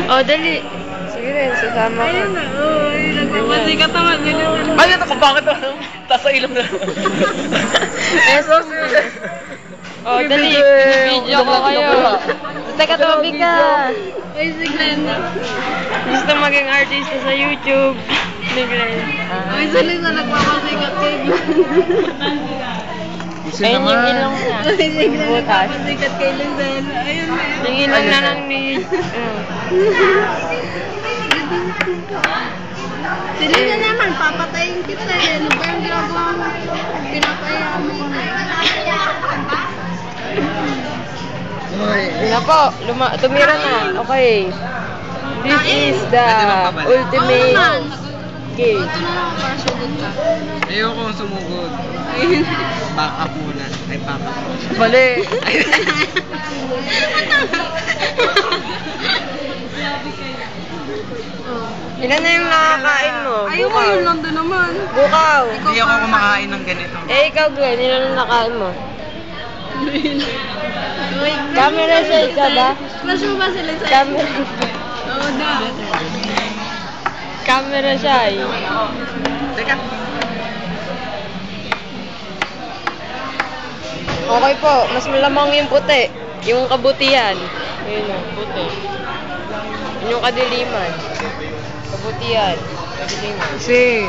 Oh, dali. Sige rin, sasama ko. Ayun na, uy. Nagpapasikat naman. Ayun ako, bakit ako? Tasa ilong na. Esos. Oh, dali. Video ko kayo. Teka, tumabig ka. Ay, si Glenn. Gusto maging artista sa YouTube. Ni Glenn. Ay, si Lisa nagpapasikat kay Glenn. Ayun yung ilong niya. Ay, si Glenn Butas. nagpapasikat kay Lizelle. Ayun na. Yung ilong na lang ni... Si Lisa naman, papatayin kita eh. Ano ba yung ginagawa mo? Pinapayaan mo kami. Yun na po, tumira na. Okay. This is the ultimate game. Ito na lang para sugod ka. Ayoko sumugod. Back up muna. Ay, back up. Mali. Ilan na yung nakakain mo? Ayaw mo yun lang doon naman. Bukaw. Hindi ako kumakain ng ganito. Eh, ikaw, Glenn, ilan na nakain mo? Camera siya, isa ba? Flash mo ba sila sa... Camera. Oo, da. Camera siya, eh. Teka. Okay po, mas malamang yung puti. Yung kabutihan. Ayun o, puti. Yun yung kadiliman. Kabutihan. Kadiliman. Sing.